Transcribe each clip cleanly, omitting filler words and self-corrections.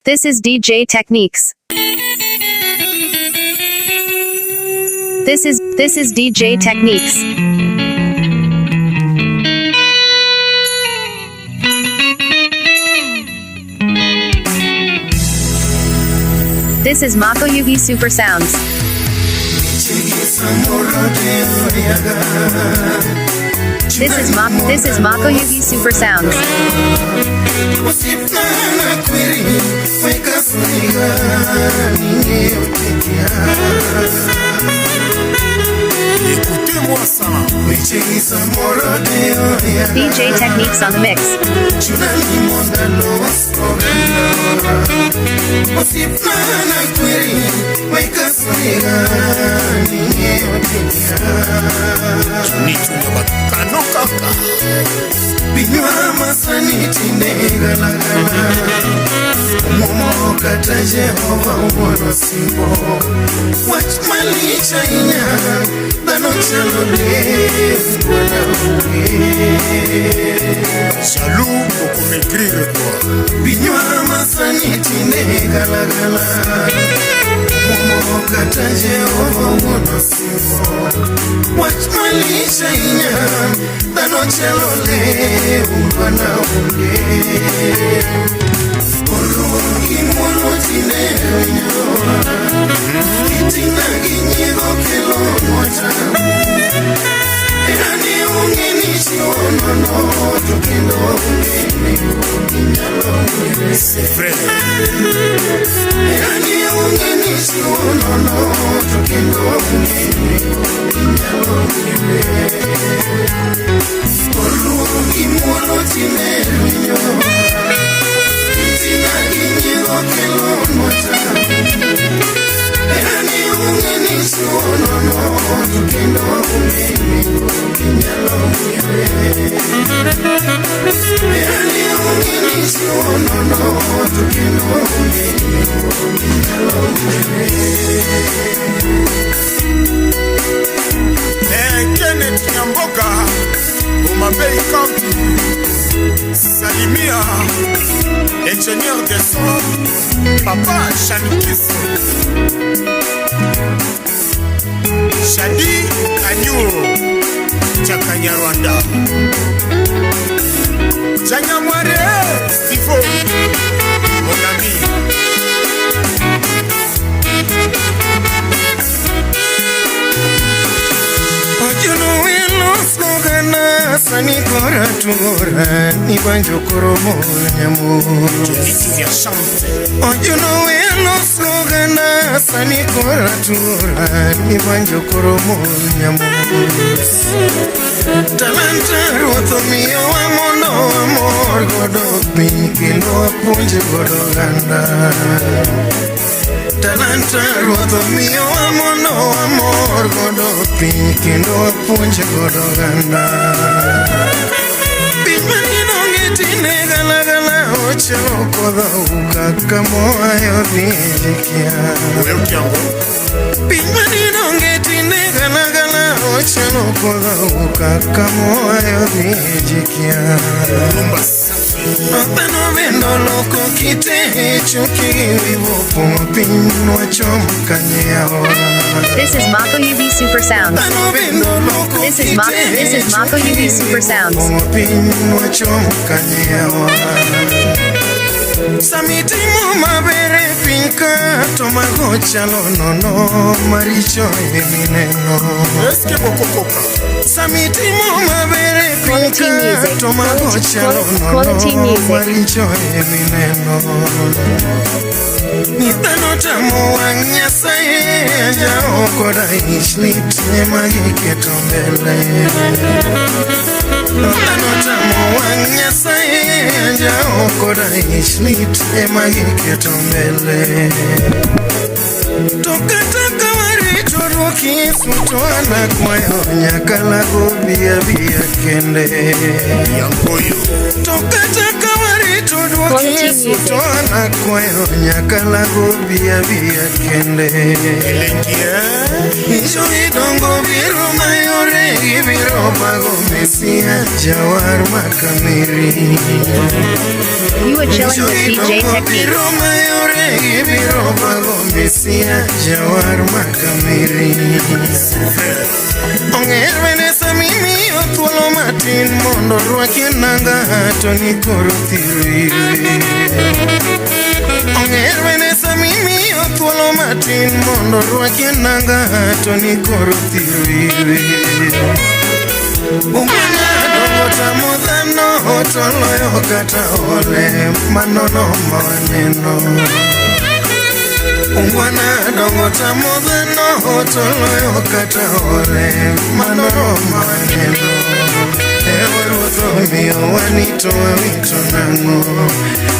This is DJ Techniques. This is DJ Techniques. This is Mako Yugi Super Sounds. This is Mako Yugi Super Sounds. DJ Techniques on the mix. Shalom pour m'écrire toi. Binyama saniti negalagala. Momokata Jehova wono sibo. Wachmalisha inya dano chalole umbana unge. Oluki mono tine winyoa. Kitina ginyego kelo mwata. Erani ungeni chiono no tukendo ungeni unyalo mwere. C'est vrai. Erani ungeni chiono no tukendo ungeni unyalo mwere. Oluki mono tine winyoa. Kitina ginyego kelo mwata. Erani ungeni chiono no tukendo ungeni unyalo mwere. Erani ungeni chiono no tukendo ungeni unyalo mwere. Kenneth Nyamboka, Omabei County, Salimia, ingénieur de son, Papa Chanikis, Shadi Kanyuro, Chakanyarwanda, Chanyamware, Stifo, mon ami. Sani kora tura ni banjo koromo nyamu. Ojuno weno slogana sani kora tura ni banjo koromo nyamu. Talanta ruotho miyo wamondo amor godo piny kendo apuonje godo ganda. Talanta ruotho miyo wamondo amor godo piny kendo apuonje godo ganda. Piny manino ng'etine galagala ochalo kodho kaka moayo dhijikia. Piny manino ng'etine galagala ochalo kodho kaka moayo dhijikia. Dhano bendo loko kite chuki vivo pongo piny nwachom kanyawa. This is Mako Yugi Super Sounds. This is Mako Yugi Super Sounds. Samitimo mabere pinka tomago chalo nono maricho emineno. Samitimo mabere pinka tomago chalo nono maricho emineno. Nidhano tamo wang' Nyasaye ajao koda ishlit ema giketo mbele. Nidhano tamo wang' Nyasaye ajao koda ishlit ema giketo mbele. To kata ka warito ruok Yesu to an akwayo nyaka lago bia bia kende. To kata ka warito duok Yesu to anakwayo nyaka lago bia bia kende. Ijo idongo biro mayore ibiro mago Mesia Jawar Makamiri. You are chilling with DJ Techniques. Jawar Makamiri. Onger Vanessa mimi otwolo matin mondo rwaki nanga to ni koro thirwe. Onger Vanessa mimi otwolo matin mondo rwaki nanga to ni koro thirwe. Umana dongo tamudhano otoloyo kata ole manono maneno. Umana dongo tamudhano otoloyo kata ole manono maneno. Ewa ruotho miyo wanito wawito nango.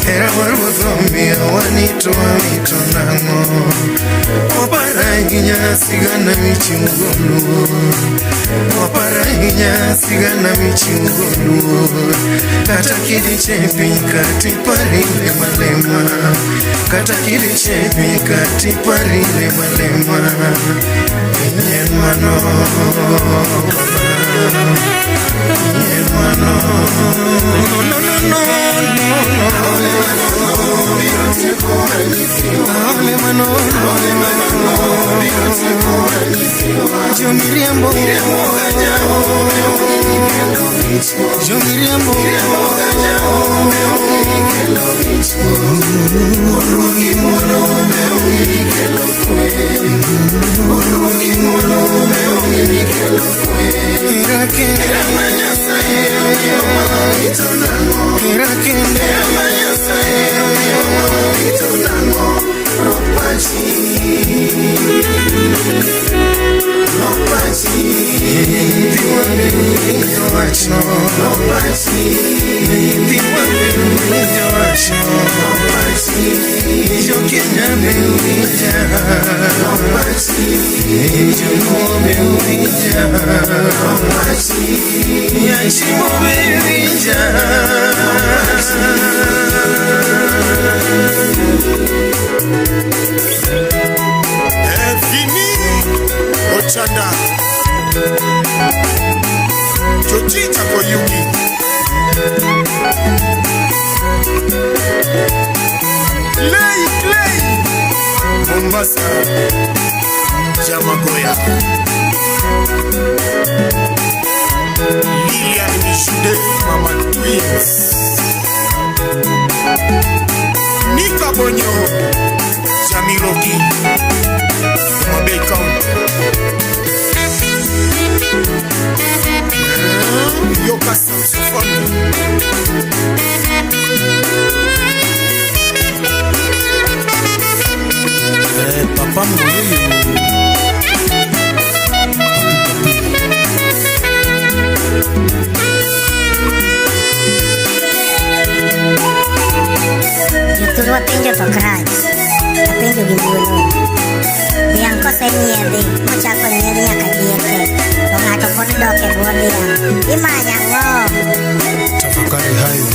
Ewa ruotho miyo wanito wawito nango. Opara hinya sigana michimugonu. Opara hinya sigana michimugonu. Kata kidi chepi kati parile malema. Kata kidi chepi kati parile malema. Pinyen mano. Hermano, no. Yo Miriambo, Vini Ochanda Chojita Koyuki Clay Mombasa Jamagoya Lilian Jude Mama Twins Nika Bonyo Jamiroki Mabeka Yoka saxophone Papa Mouye Itu dua pinjau to crunch. Pinjau gimana? Yang kau senyedi, macam kau nyedinya kayak dia. Kau ngaco pun dok ke buat dia. Gimana lo? Tafakari hayo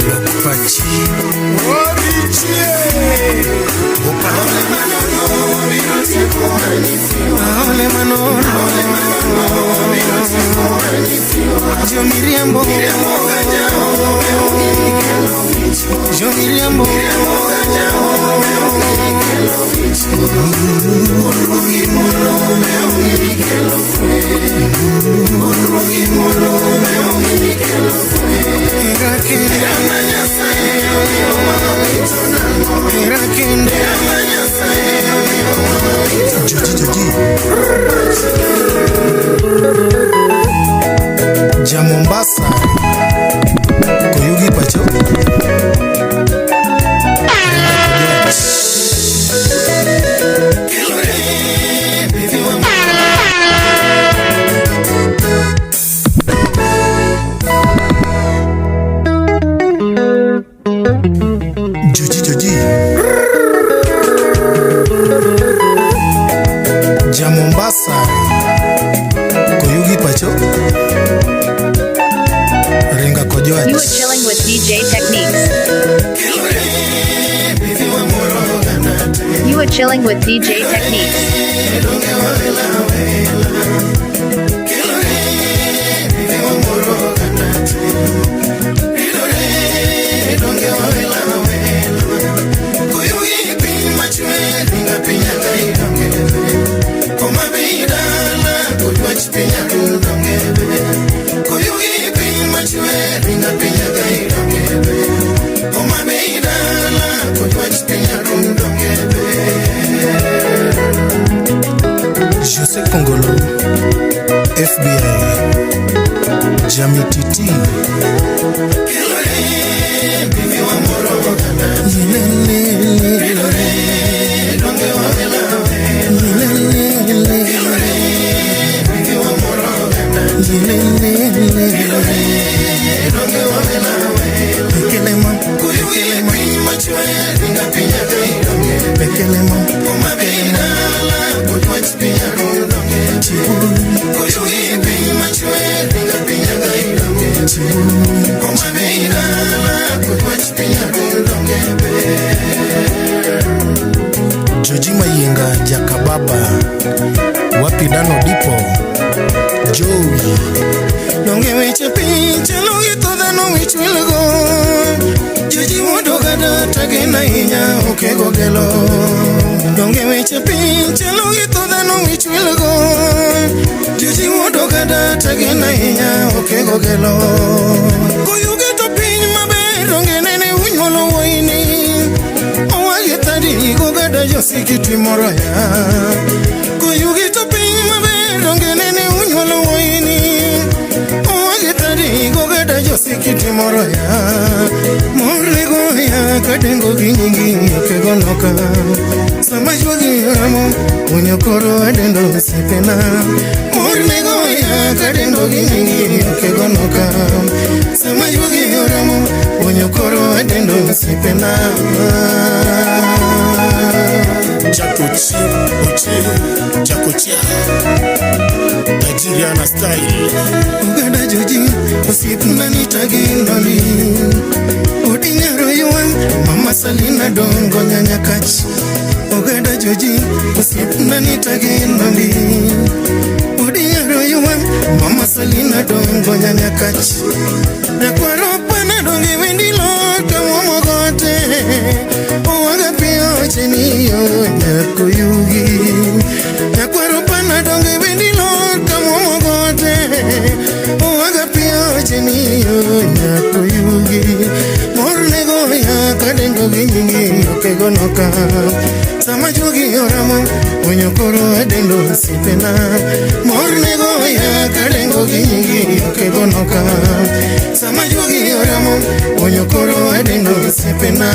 Lokupachi Orichie Opale manono Jo Miriambo Ja Mombasa Koyugi Pacho Joji Ja Mombasa Koyugi Pacho You are chilling with DJ Techniques. chilling with DJ Techniques. José Congolo, FBI, Jami Titi, Joji Mayenga Jakababa, Wapi Dano Dipo, Joey. Don't give me a pinch, look at the no which will go. Joji Wodogada, Tagana, okay, go gelo. Don't give me a pinch, look at the no which will go. Joji Wodogada, Tagana, okay, go gelo. Go you get a pin, my bed, don't get any window whining. Oh, I get that you go get a Josiki tomorrow. Go you get a pin, my bed, don't get any window whining. Oh, I get that you go get a Josiki tomorrow. Morlego, ya, Katengo, Gingi, Kegonoka. So much for the Ramo when you coro, I didn't know the Sipena. Morlego, ya, Katengo, Gingi, Kegonoka. So much for the Ramo when you coro, I didn't know the Sipena. Chakochi, Chakochia, Nigerian style. Uganda Joji, Usipna Nitaginoli. Udinyaro yuan, Mama Salina Dongo Nyanyakachi. Uganda Joji, Usipna Nitaginoli. Udinyaro yuan, Mama Salina Dongo Nyanyakachi. Nakwaropana dongi wendilo kamomogote. Uwagapio cheniyo nyakuyugi. Nakwaropana dongi wendilo kamomogote. Uwagapio cheniyo nyakuyugi. Mornego ya kadengo gingi okegonoka. Samajugi oramo unyokoro adendo sipena. Mornego ya kadengo gingi okegonoka. Samajugi oramo unyokoro adendo sipena.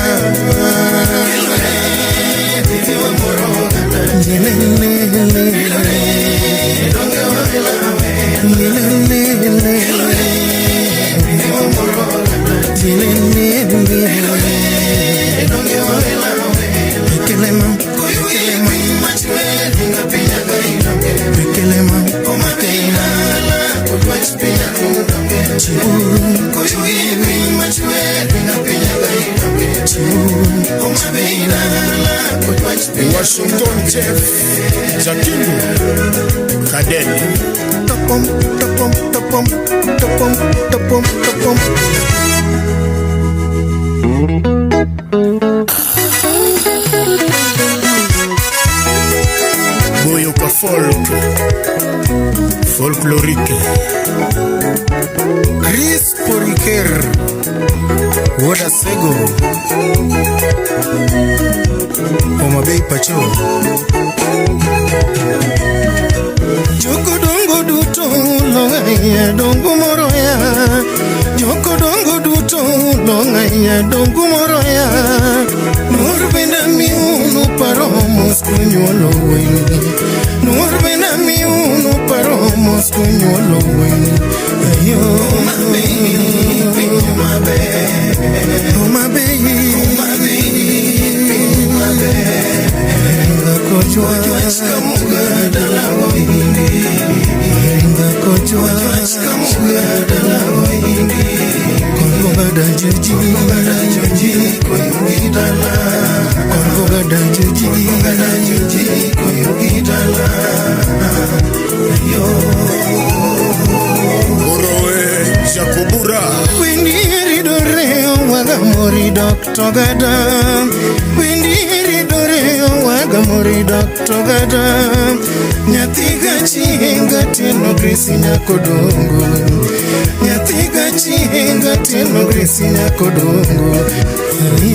Washington Chef, Jakindu, Kadel. Topom, topom, topom, topom, topom, topom. Boyoka folklorique. Chris Poriker, Woda Sego, Omabei Pacho. Joko dongo duto longaya dongo moroya. Joko dongo duto longaya dongo moroya. Norbena miunu paromos kunyolo weni. Norbena miunu paromos kunyolo weni. Ayo my baby, my baby, oh my baby, my baby, my baby. Ngakojwa kamuga dalawa hindi. Ngakojwa kamuga dalawa hindi. Kongo bada joji koyungi dala. Kongo gada joji koyo gidala yo Oroe Jakobura Windiri doreo waga mori Dr. Gada Windiri doreo waga mori Dr. Gada Nyathiga chihinga tino grisi nyakodongo Nyathiga chihinga tino grisi nyakodongo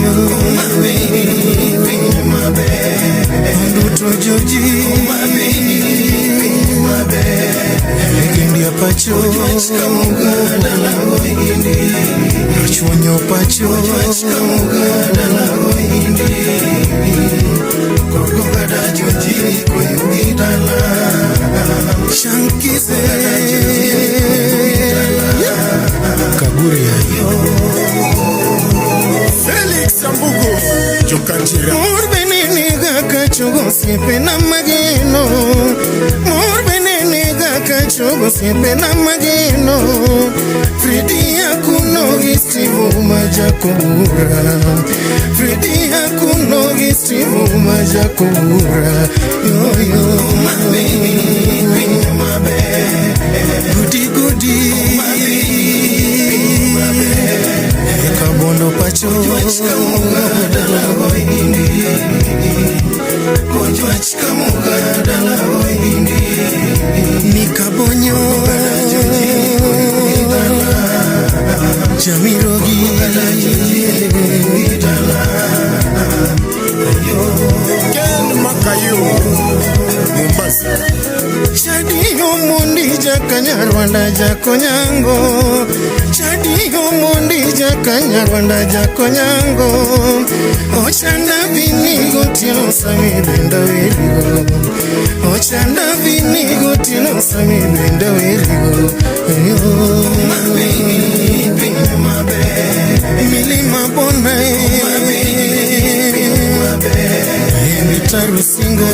Yo mabe Nduto joji mabe Legendia pacho Rachonyo pacho Gada joji koyo gidala Shankize Kaburia Felix Sambugo Jokantira Morbenene gaka chogo siepe na mageno Morbenene gaka chogo siepe na mageno Fredi akuno gistivu majakobura Fredi akuno gistivu majakobura Yo yo mabe Gudi Kabondo pacho Nikabonyo Jamirogi Ken Makayo Mombasa Chadiyo mundi jakanyarwanda jakonyango Chadiyo mundi jakanyarwanda jakonyango Ochanda vinigo tino sami benda weligo Ochanda vinigo tino sami benda weligo Milima bona Mitaru singa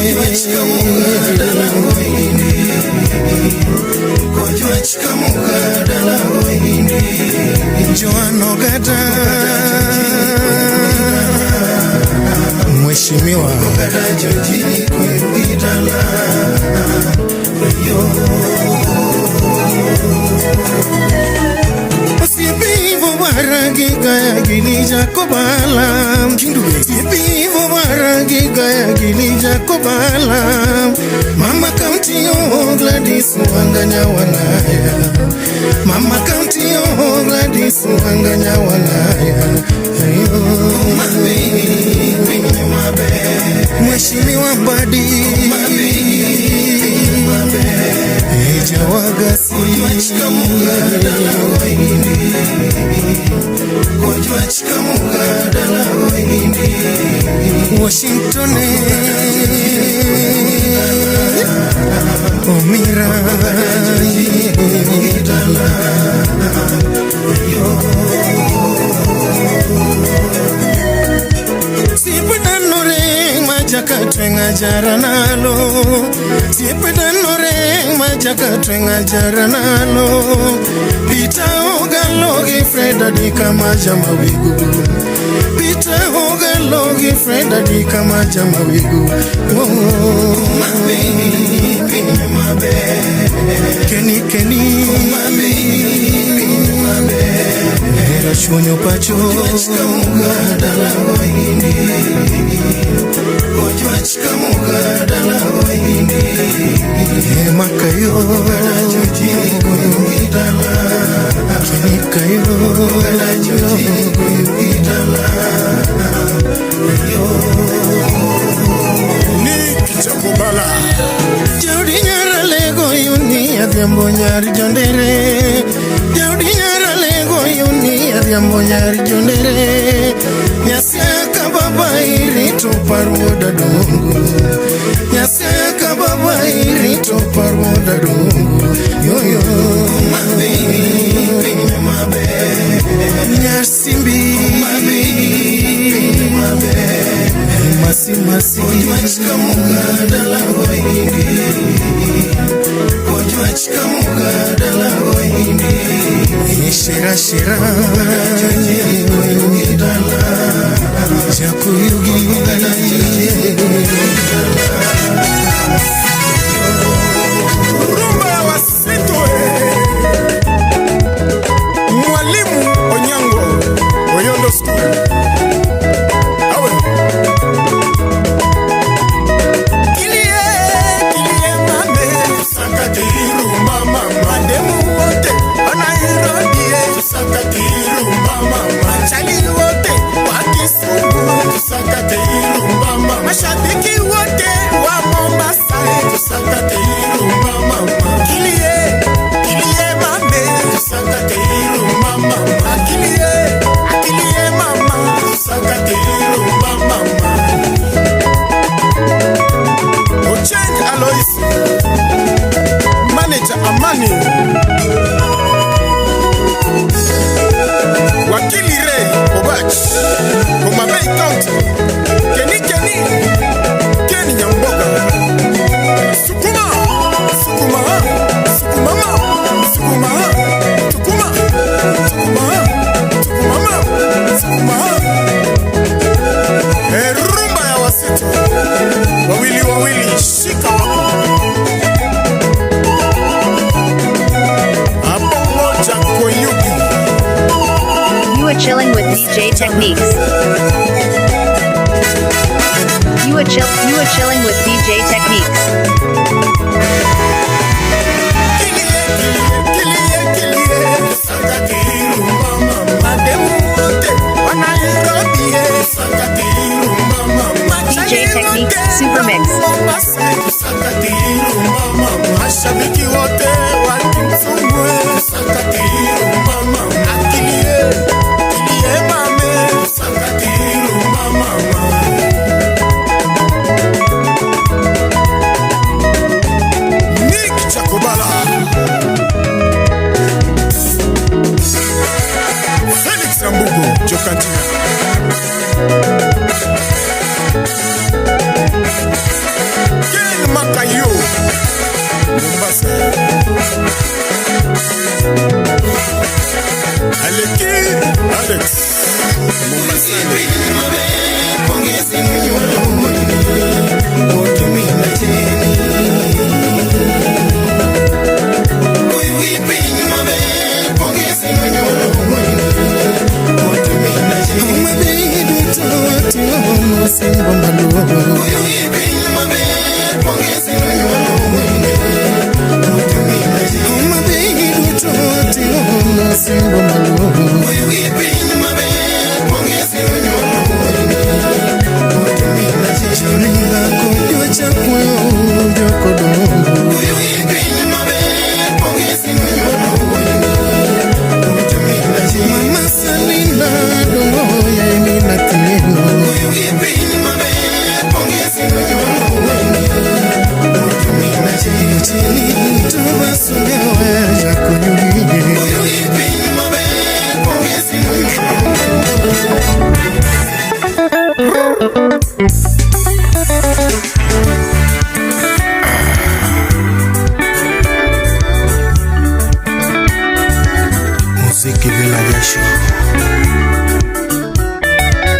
Joano Gada Mheshimiwa Sipivo baragi gaya gilija kobala Sipivo baragi gaya gilija kobala Mama County oh Gladys wanganya wanaya Mama County oh Gladys wanganya wanaya Mheshimiwa Mbadi Eja wagasi Washington Omira Sipedanore majaka twenga jaranalo Sipedanore majaka twenga jaranalo Pita ogalogi Freda di kama jamawigu Pita ogalogi Freda di kama jamawigu Keni Rachonyo pacho Makayo Keni kayo Nick Jakobala Jaudi nyara lego yuni adhiambo nyari jondere Jaudi nyara lego yuni adhiambo nyari jondere Nyasaka baba irito paruoda dongo Nyasaka baba irito paruoda dongo Yo yo Nyasimbi Masi Shira Jakuyugi Techniques. You are chilling with DJ Techniques.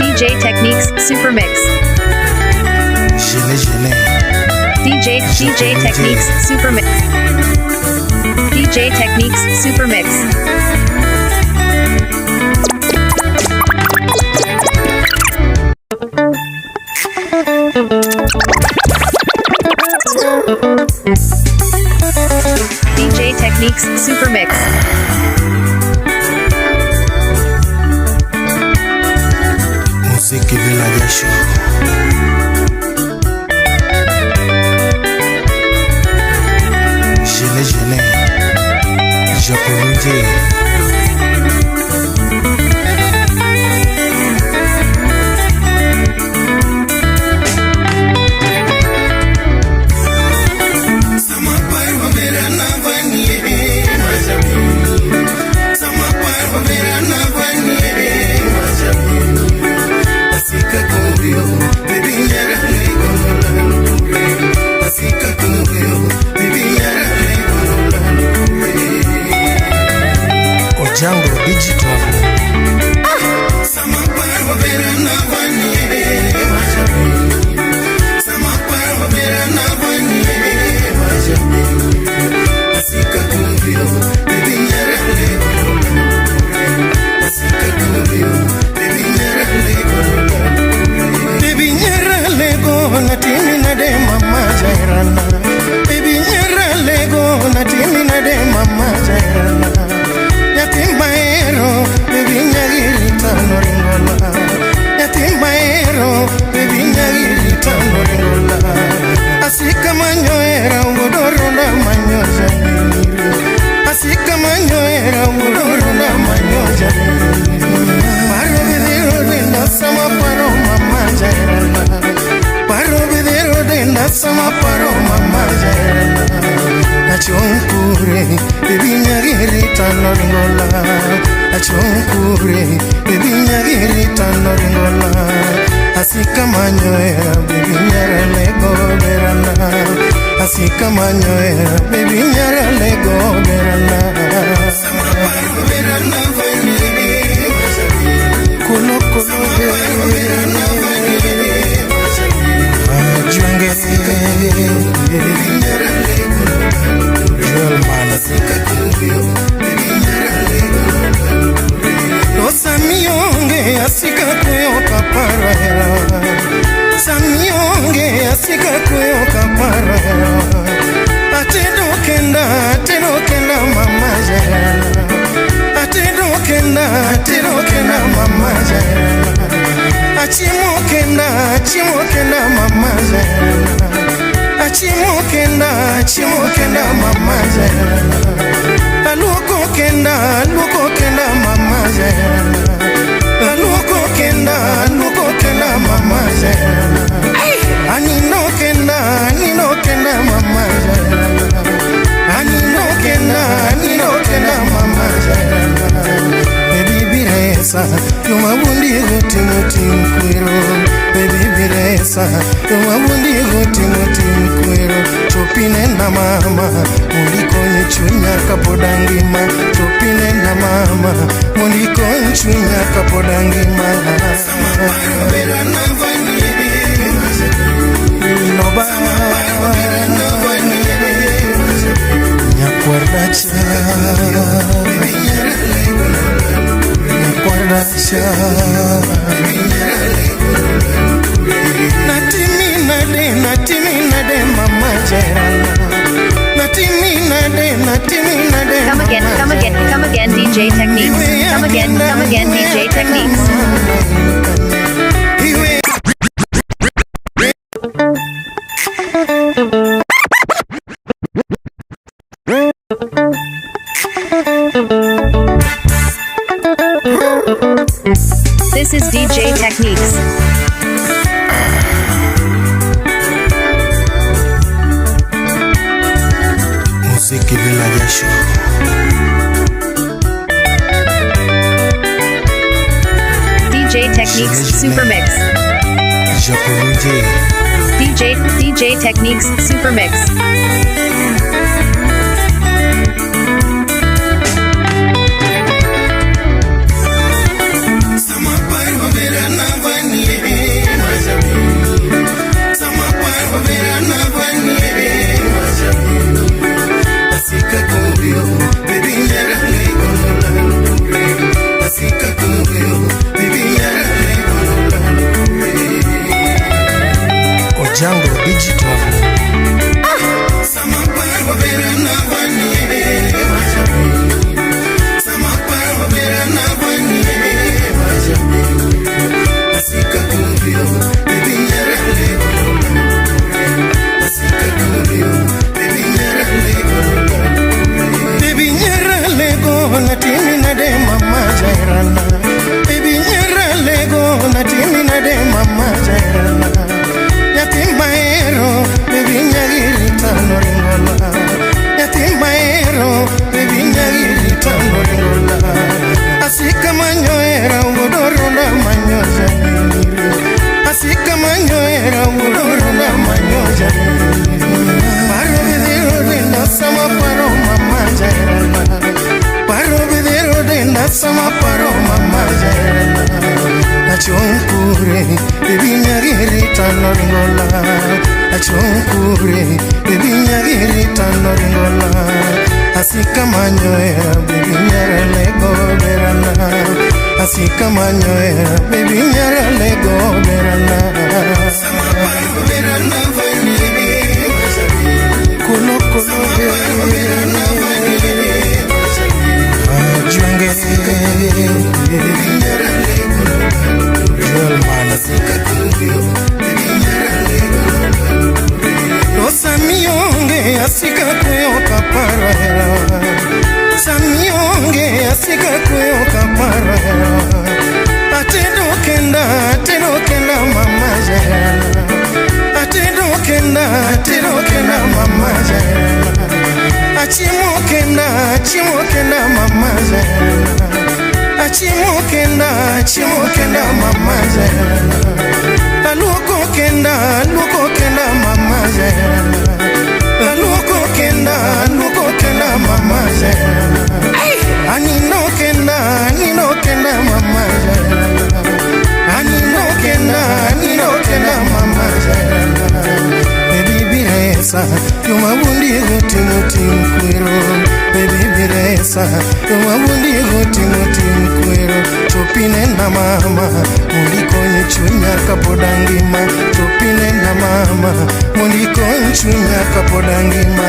DJ Techniques Super Mix. DJ Techniques Super Mix. DJ Techniques Super Mix. DJ Techniques Super Mix. DJ Techniques Super Mix. Muziki bila jasho. Jene Japonije. Django Digital. Sama paro mama jana achonkure bibinya girita noringola achonkure bibinya girita noringola asika manyoera bibinya lego berana asika manyoera bibinya lego berana sama paro berana kulo berana Asika asika kuyo kapara Atido kenda mama jayana Atido kenda mama jayana Achimo kenda mama jayana Achimo kenda mama jayana Aluko kenda mama jayana Aluko kenda mama jayana Anino kenda mama jayana Anino kenda mama jayana Baby biresa yumabundi goti mkwero Baby biresa yumabundi goti mkwero Chopine na mama muliko nchunya kapodangima Chopine na mama muliko nchunya kapodangima Noba Nyakwaracha Natimi nade mama jayana Natimi nade Come again DJ Techniques. Come again DJ Techniques. This is DJ Techniques. Muziki bila jasho DJ Techniques Super Mix. DJ Techniques Super Mix. Django Digital Baby nyera lego natimi nade mama jairana Baby nyera lego natimi nade mama jairana Yatimaero, baby nyagirita noringola Yatimaero, baby nyagirita noringola Asika manyoera ugodoronda manyoja Asika manyoera ugodoronda manyoja Paro videro denda sama paro mama jairana Paro videro denda sama paro mama jairana Achonkure, baby nyagirita noringola Achonkure, baby nyagirita noringola Asika manyoera, baby nyara lego berana Asika manyoera, baby nyara lego berana Sama paro berana vani Kulo berana vani Ajuange baby nyara lego Samionge asika kuyo kapara Samionge asika kuyo kapara Atido kenda mama jayana Atido kenda mama jayana Achimo kenda mama jayana Achimo kenda mama jayana Aluko kenda mama jayana Aluko kenda mama jayana Anino kenda mama jayana Anino kenda mama jayana Baby biresa yumabundi goti mkwero Baby biresa yumabundi goti mkwero Chopine na mama muliko nchunya kapodangima Chopine na mama mondiko chunya kapoda ngima.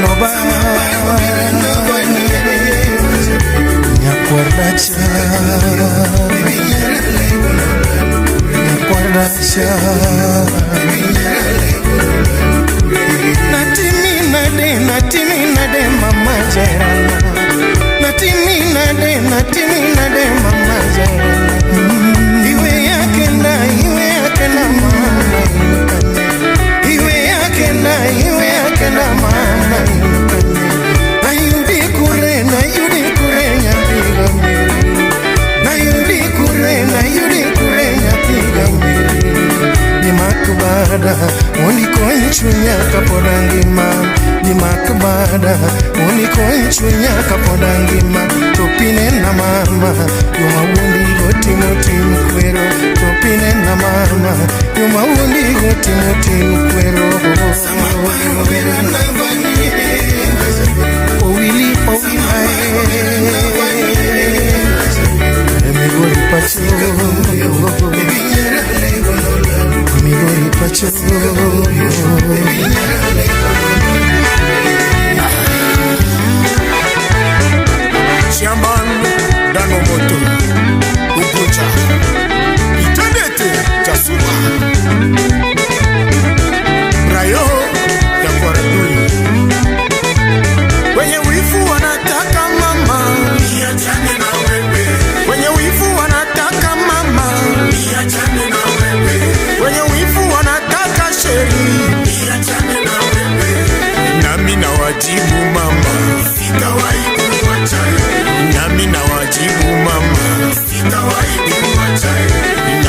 Noba nyakwaracha natimi nade mama jairana natimi nade mama jairana iwe yake na mama iwe yake na mama ayudi kure nyapiga ayudi kure nyapiga ni makbada uniko chunya kapoda ngima ni makbada uniko chunya kapoda ngima topine na mama yuma wundi goti kwero topine na mama yuma wundi goti kwero owili Migori pacho Chairman Dano Moto Ukucha Itendete Jasuma Rayo ya Kwaradui wenye wifu wanataka mama niachane na wewe wenye wifu wanataka mama niachane na wewe wenye wifu wanataka sheri niachane na wewe nami na wajibu mama sitawahi kuacha nami na wajibu mama sitawahi kuacha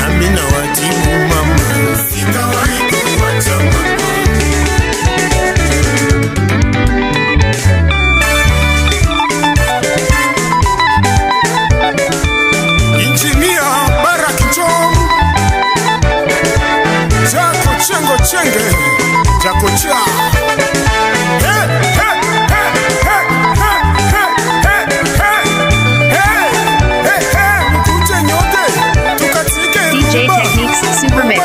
nami na wajibu mama sitawahi kuacha mama. Chenge Jakocha mkute nyote tukatike DJ Techniques Super Mix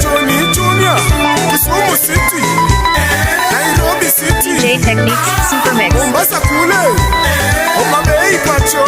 Joni Junior Kisumu City Nairobi City DJ Techniques Super Mix Mombasa kule Omabei pacho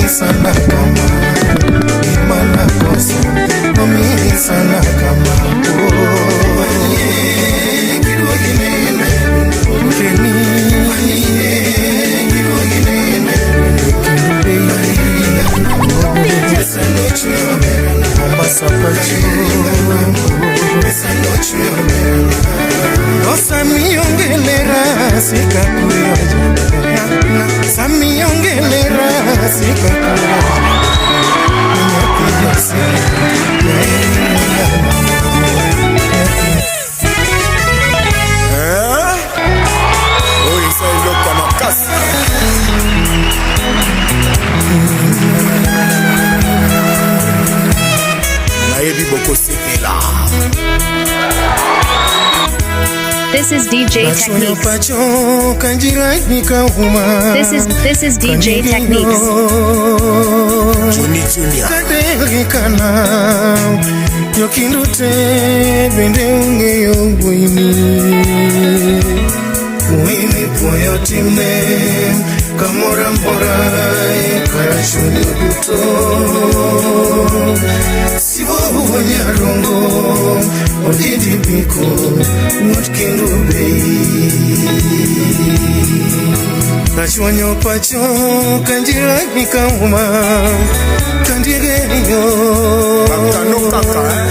sana kama imana kosa mami sapacho Osamiongelera sikakuyoja Samiongelera sikakuyoja This is DJ Techniques. This is DJ Techniques. Yokindute bende ungeyo Muhimi poyo time Kamora mbora Karashuni uduto Sivo wanyarongo Odidi biko Mutkindu bei Nachwanyo pacho Kanjira mikauma Kandigenyo Bakano kaka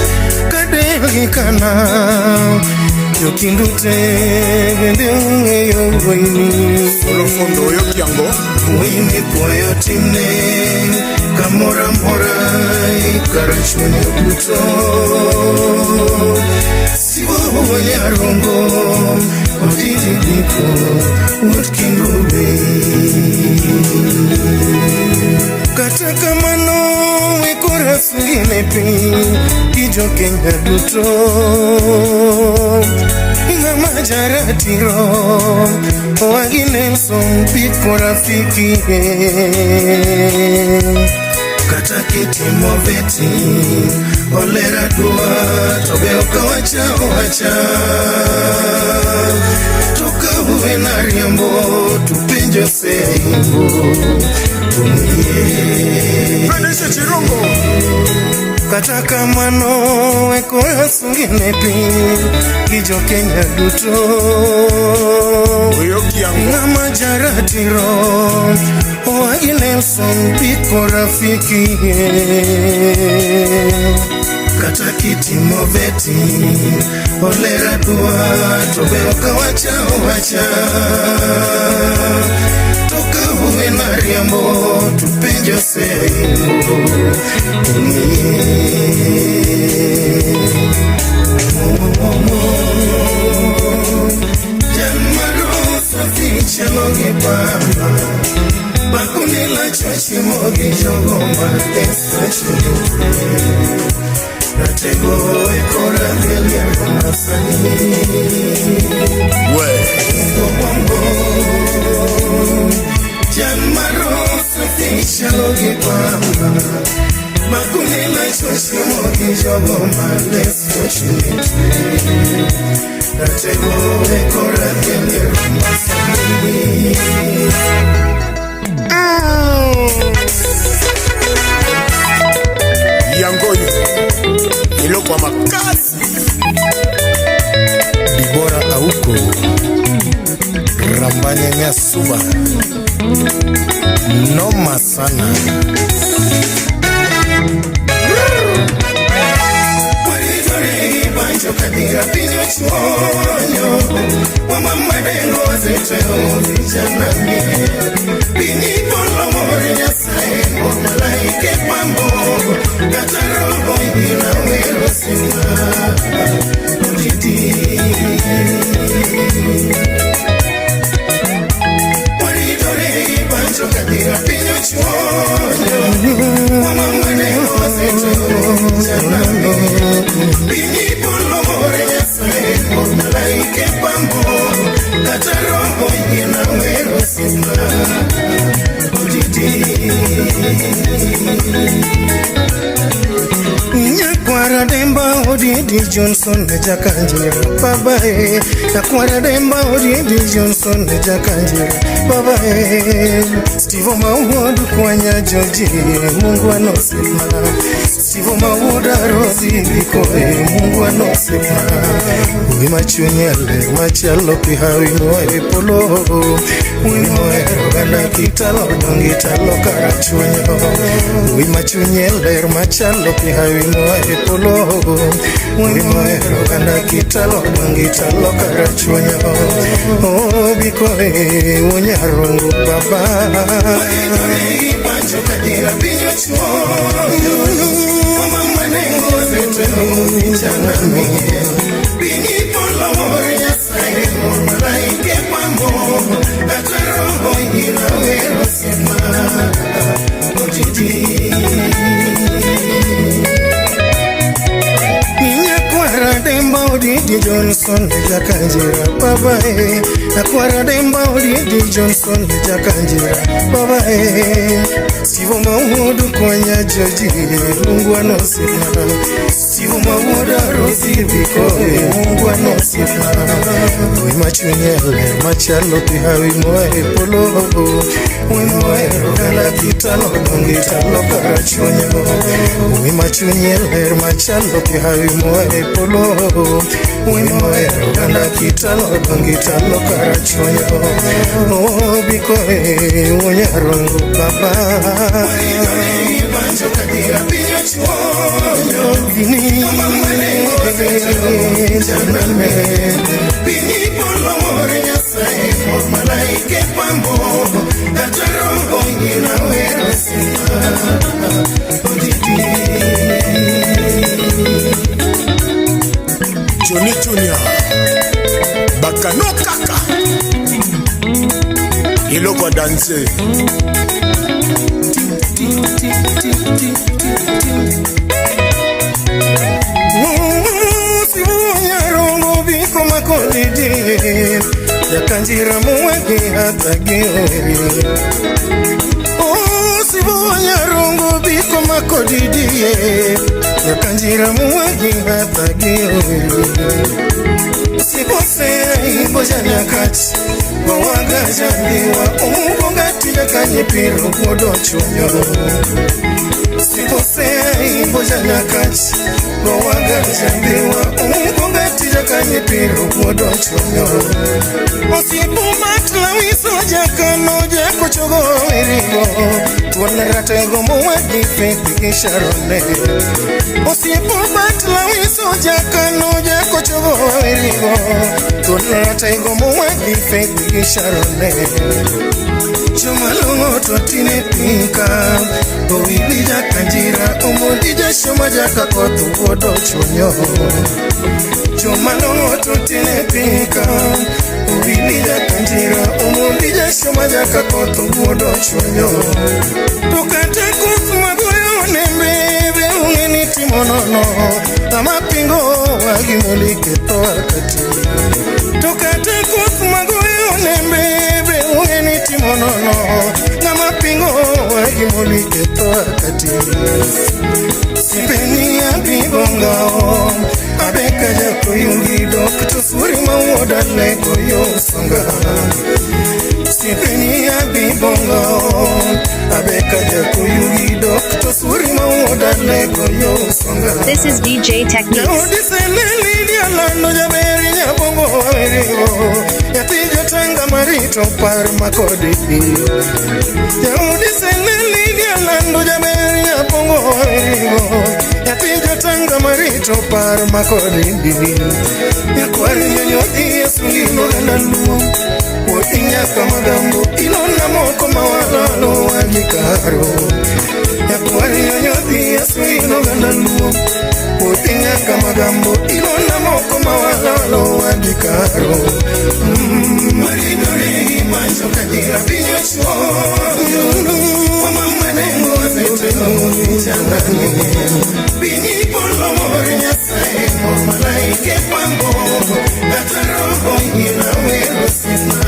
Kadegikana Yokindute Bende ungeyo waini Olofondo yokiango Wini poyo timne Kamora mbora Karachuni ubuto Siwa wanyarongo Odidi biko Mutkindu Kataka mano Wekora suginepi Kijo kenya duto Inga majaratiro Wagine son piko rafiki Katakiti moveti Olera dua Tobe ukawacha uwacha Toka uwe na riambo Tupenjo seimbo Pwedeshe chirongo Kataka mano Weko yasunginepi Kijo kenya duto Na majaratiro Wagine son piko rafiki Katakiti moveti Olera dua Tobe ukawacha uwacha Toka uwe na riambo Tupenjo seimbo Janmarosa fichalogi bamba Bakunila chochi mogi jogoma Especho Natego ekora velia Masani Ngombo Janmarosa fichalogi bamba Bakunila chochi mogi jogoma Especho Natego ekora velia Masani Yangoyo Iloko makasi Dibora Auko Rambanya Nyasuba Noma sana Banjo kadira pinyo chuonyo Wama madengo zeteo vijana mie Pini polo mori nyasae Wama laike pambo Katarobo ina wero sima Udidi Waridore banjo kadira pinyo chuonyo Wama madengo zeteo vijana mie Pini polo mori nyasae Wama laike pambo Katarobo ina wero sima Udidi Nyakwara demba Odidi Johnson Jakanjira babae Nyakwara demba Odidi Johnson Jakanjira babae Steve Maudu kwanya Georgie Mungu anosima Steve Maudu rosi bikoe Mungu anosema Wima chunyele machalo pihawi moe polo Wimoe roganda kitalo dongi talo karachunyo Wima chunyele machalo pihawi moe polo Wimoe roganda kitalo dongi talo karachunyo Oh bikoe unyarungu baba Banjo kadira binyo chuo Mama manengo zetenu Chanami Bini pola moria sae Malaike pamo Ataro ina wero sema Ojiti Nyakwara demba Odidi Johnson Jakanjira babae Nakwara demba Odidi Johnson Jakanjira babae Sivo maudu kwanya joji Mungu anosema Sivo mauda rosi bikoe Mungu anosema Wima chunyele machalo pihawi moe polo Wimoe rogala kitalo dongi talo karachonyo Wima chunyele machalo pihawi moe polo Wimoe rogala kitalo dongi talo karachonyo Oh bikoe unyarungu baba Banjo kadira binyo chuo Bini Janame Bini polo more nyasae Malaike pambo Ataro ina wero sima Odidi Johnny Junior Bakano kaka Iloko danse Simunyarungu biko makodidi Yakanjira muwegi hatagiwe Simunyarungu biko makodidi Yakanjira muwegi hatagiwe Sipose imboja nyakati Wawaga jambiwa umugongati yakanyipiro Kodo chunyo Sipose imboja nyakati Wawaga jambiwa umugongati yakanyipiro Kodo chunyo Osipu matla wiso jakano jako chogo irigo Tuona ratego muwagi fepi isharone Osipu matla wiso jakano jako chogo irigo Tuona ratego muwagi fepi isharone Chumalongo totine pinka Owibija kanjira Umodija shoma jaka kotu wodo chunyo Chumalongo totine pinka Owibija kanjira Umodija shoma jaka kotu wodo chunyo Tukate kusuma goyo nembebe Ungeni timonono Tama pingo wagimulike toa kati Tukate kusuma goyo nembebe Ungeni timonono Tama pingo wagimulike toa kati Sipeni ya bibongao Abeka jako yungido Kutosuri mawoda leko yosonga Sipeni ya bibongao Abeka jako yungido Kutosuri mawoda leko yosonga This is DJ Techniques. Yaudi seneli dialano jaberi nyabongo werigo Yatijo tanga marito par makodidi Yaudi seneli dialano jaberi nyabongo werigo Yatijo tanga marito par makodidi Yakwari nyonyodi yesulino ganaluo Wotinya kamagambo ilona moko mawalalo wajikaro Yakwari nyonyodi yesulino ganaluo Wotinya kamagambo ilona moko mawalalo wajikaro Marinore manjo kadira binyo chuo Mama manengo zetenu Chanami Bini polo more nyasae Malaike pambo Ataro ina wero sima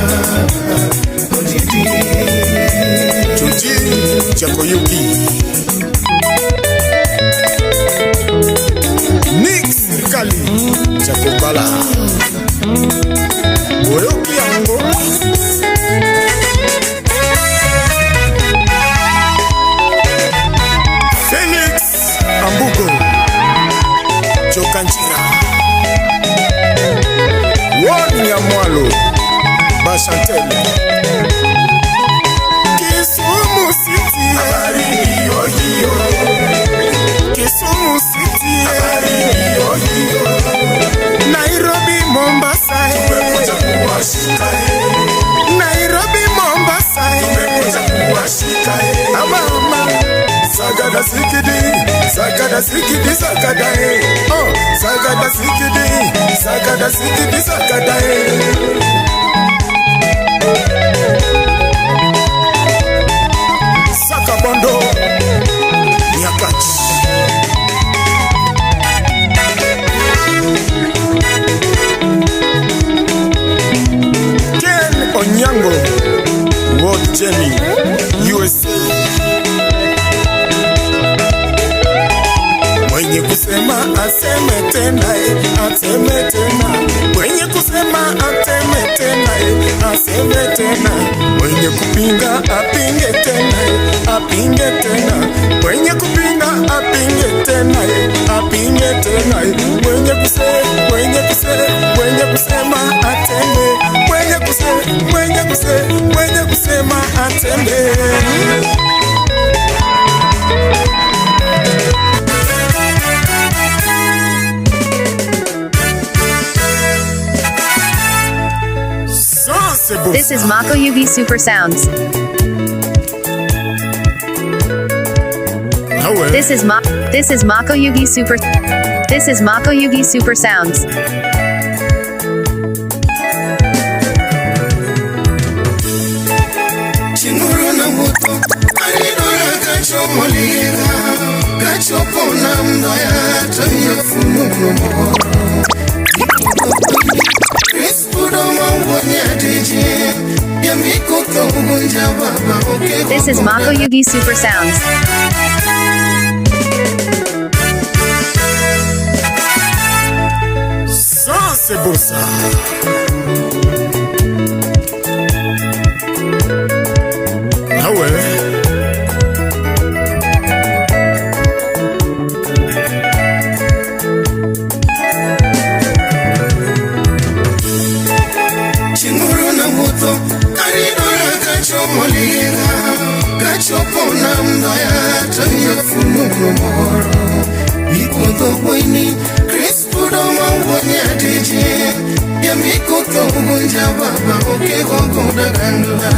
Ojiti Chuji Chakoyuki Chokanchira Woni ya Mwalo Bashantel Kisumu City habari hiyo hiyo Kisumu City habari hiyo hiyo Nairobi Mombasa tumekuja kuwashika Nairobi Mombasa tumekuja kuwashika Mama Sagada Sikidi Sagada Sikidi Sagada oh Sagada Sikidi Sagada Sikidi Sagada Sakabondo Nyakachi Ken Onyango World Jenny USA Mwenye kusema aseme tena aseme tena Mwenye kusema ateme tena aseme tena Mwenye kupinga apinge tena apinge tena Mwenye kupinga apinge tena apinge tena Mwenye kusema atende Mwenye kusema atende This is Mako Yugi Super Sounds. This is Mako Yugi Super. This is Mako Yugi Super Sounds. This is Mako Yugi Super Sounds. Ça c'est beau ça. Ah ouais. Kachopona mdoya tanya funu moro Ikuto bwini Crispudo mawanya tiji Ya mikuto bunja baba Oke koko da gandula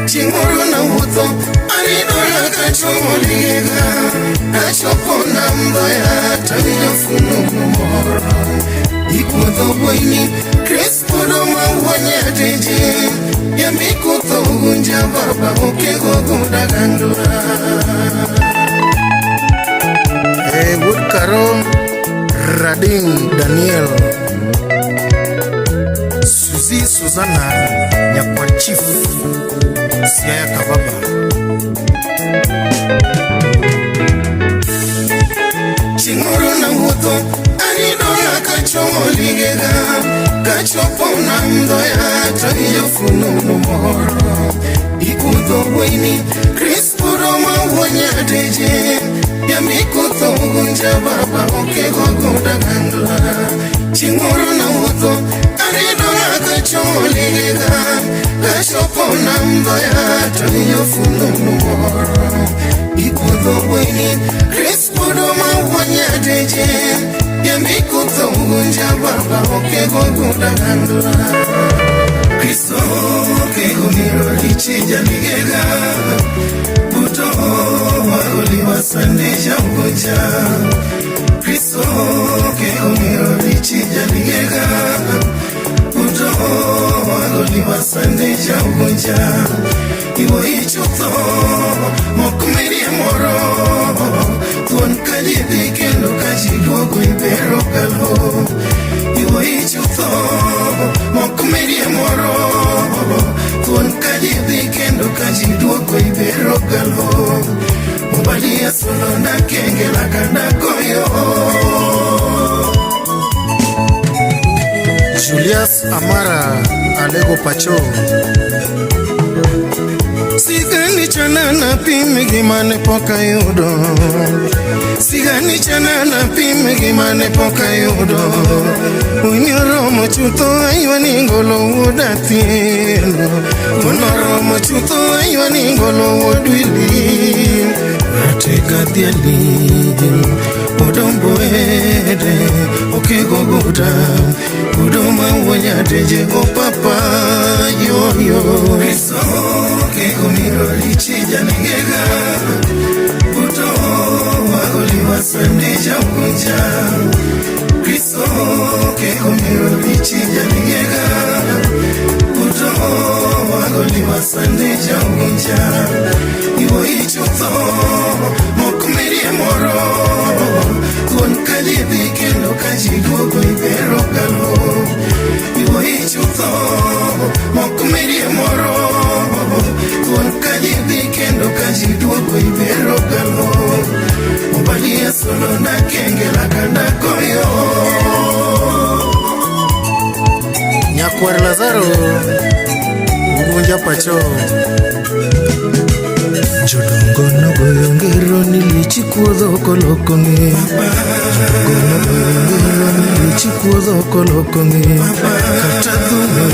Chingoro na wuto Aridora kachomoliga Kachopona mdoya tanya funu moro Ikuto bwini Crispudo mawanya tiji Ya mikuto bunja baba Oke koko da gandula Woodkaro Radin Daniel Suzy Susanna Nyakwa Chief Siaya Kababa Chingoro na wuto Anidola kachomoligega Kachopona mdoya Tanya funu moro Ikuto bwini Crispudo mawanya teje Ya mikuto unja baba Oke koko da gandula Chingoro na wuto Aridola kachomoligega Kachopona mdoya Tanya funu moro Ikuto bwini Crispudo mawanya teje Ya mikuto unja baba Oke koko da gandula Kristo kego miro lichija ligega Puto wagoli wasandija ugonja Kristo kego miro lichija ligega Puto wagoli wasandija ugonja Iwo ichuto mokumiri moro Tuan kajidi kendo kajiduo kuibero kalo Iwo ichuto mokumiri moro Tuan kajidi kendo kajiduo kuibero kalo Mubalia solo na kenge la kanda koyo Julius Amara Alego Pacho Sigani chana na pime gimane poka yudo. Sigani chana na pime gimane poka yudo. Unyoromo chuto ayuani ngolo udatieno. Unoromo chuto ayuani ngolo udwili. Rateka diali udombo ede okego guda udoma wanyate je o papa yo Kristo okego miro lichija nigega uto wagoli wasande jamunja Kristo okego miro lichija nigega uto wagoli wasande jamunja iwo ichuto mokumirie moro con kalibi kendo kajigogo ibero galo iwo ichuto mokumirie moro con kalibi kendo kajigogo ibero galo mubalia solo na kengela kanda koyo Nyakwar Lazaro Ugunja pacho Jodongo no goyo ngero nilichi kuodho kolokone Jodongo no goyo ngero nilichi kuodho kolokone Kata dhume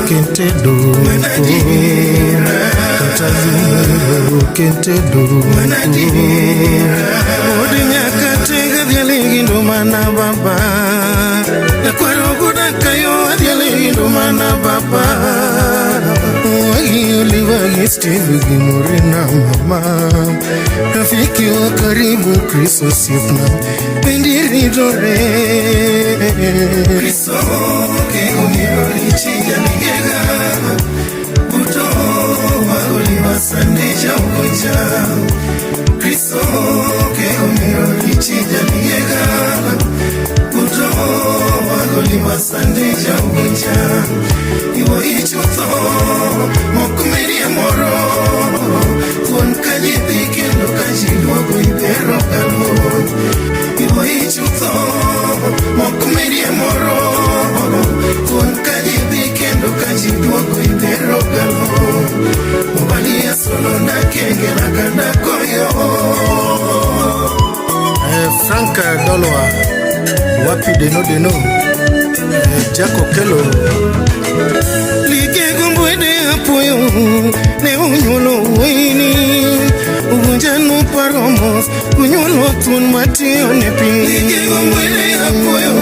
kente doko Kata dhume kente doko Odi nyaka tega dhialegi ndo mana baba Nakwaro gudaka yo dhialegi ndo mana baba Wagi uliwagi Steve Gimurina mama Rafiki wa karibu Kristo sifna Pendiri dore Kristo kego miro lichija nigega Uto wagoli wasande jamunja Kristo kego miro lichija nigega Uto wagoli wasande jamunja Iwo ichuto mokumirie moro Con kalibi kendo kajigogo ibero galo Iwo ichuto mokumirie moro Con kalibi kendo kajigogo ibero galo Mubalia solo na kengela kanda koyo Frank Dolwa Wapi deno Jako Kelo Like gumbwede apoyo Ne unyolo wini Ugunja no paromos Unyolo tun matio nepi Like gumbwede apoyo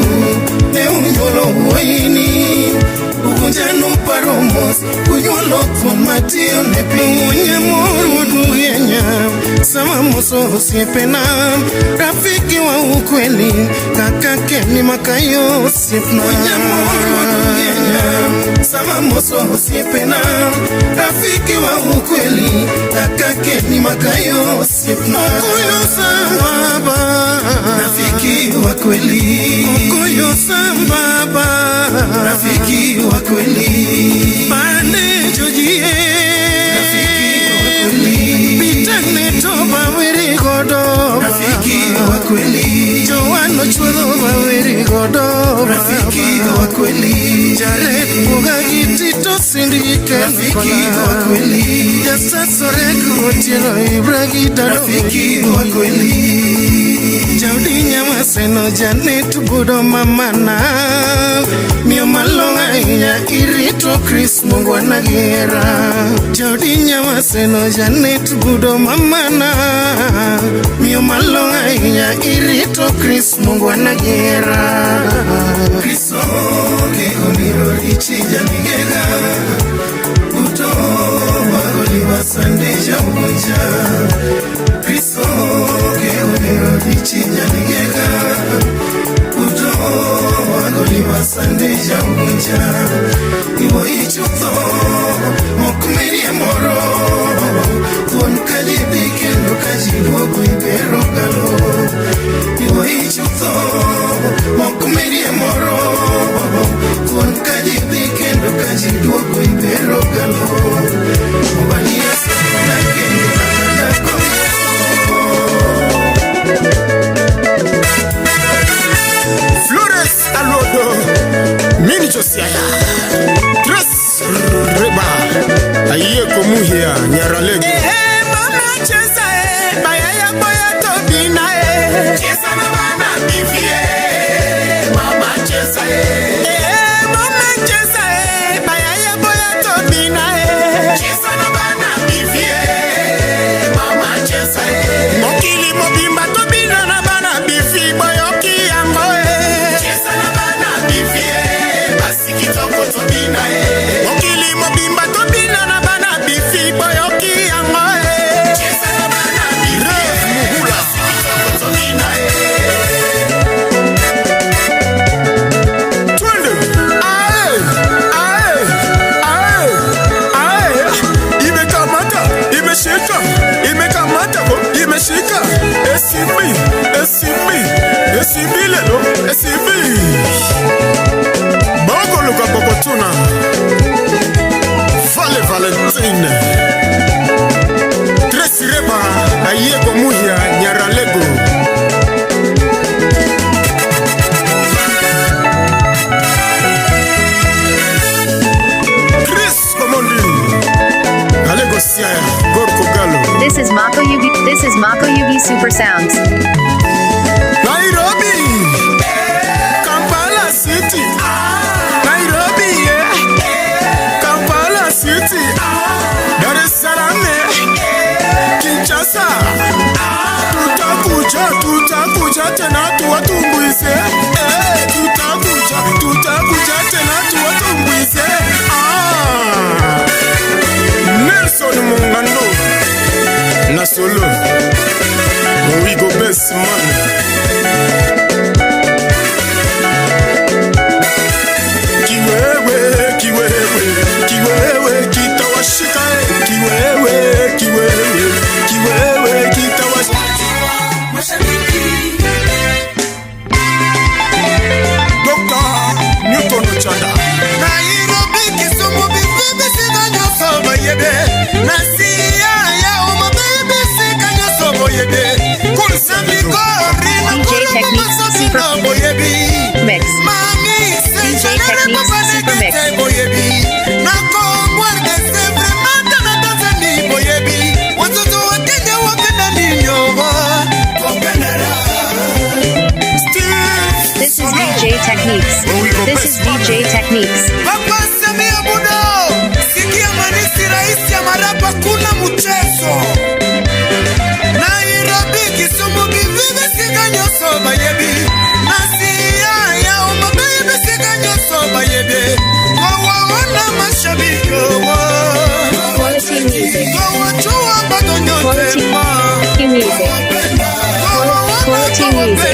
Ne unyolo wini Ugunja no paromos Unyolo tun matio nepi Unye moru duyenya Sama moso siepena Rafiki wa ukweli Kakake ni makayo sipna Unye moru duyenya Sama moso siepena Rafiki wa ukweli Kakake ni makayo sipna Kuyo sambaba Rafiki wa kweli Kuyo sambaba Rafiki wa kweli Bane jojie Rafiki wa kweli Bitane toba wiri godo Rafiki wa kweli Joano chudo wiri godo Rafiki wa kweli Jared Mugagiti to sindike Rafiki wa kweli Jasa soreko tiro ibragita Rafiki wa kweli Jaudinya maseno Janet budo mamana Mio malonga inya irito Chris Mungu anagera Jaudinya maseno Janet budo mamana Mio malonga inya irito Chris Mungu anagera Kristo kego miro lichija nigega Uto wagoli wasande jamunja Kristo kego miro lichija nigega Uto wagoli wasande jamunja Iwo ichuto mokumirie moro Con kalibi kendo kajigogo ibero galo Iwo ichuto mokumirie moro Con kalibi kendo kajigogo ibero galo Mubalia sana kendo nakanda koyo Flores Alodo Mini Josiaya Tres Reba Aye komuhia Nyaralego. Mama chesa bayaya boya tobina chesa na bana bifie mama chesa mama chesa bayaya boya tobina chesa na bana bifie mama chesa mokili mobimba tobina na bana bifi boyoki yango chesa na bana bifie basiki toko tobina mokili mobimba tobina na bana bifi boyoki yango imeshika esibi lelo esibi boko luka bokotuna Vale Valentine Tresireba aye komuhia Nyaralego. Chris Omondi Alego Siaya Gorko Galo. This is Mako Yugi Super Sounds. Nairobi, Kampala City, Nairobi, Kampala City, Dar es Salaam, Kinshasa, tutakuja tena tuwatumbuize, tutakuja tena tuwatumbuize. Nelson Mungando, na solo, we go best man. Kiwewe kitawashika kiwewe kitawashika Dr. Newton Chanda Nairobi Kisumu bibi sika nyoso bayebe Nasiya ya umo bibi sika nyoso boyebe Kursamiko rina DJ Techniques Super Mix. DJ Techniques Super Mix. This is DJ Techniques. This is DJ Techniques. Papa Samia Budo, sikia manisi raisi ya marapa kuna mchezo. Nairobi Kisumu bibi sika nyoso bayebi. Nasiya ya umo bibi sika nyoso bayebi. Wawaona mashabiko wa. Quality music. Wawachua bado nyote ma. Quality music. Quality music.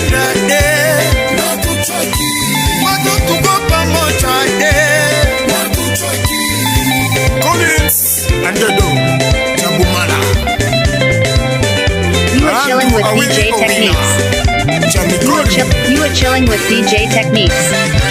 You are chilling with DJ Techniques. You are chilling with DJ Techniques.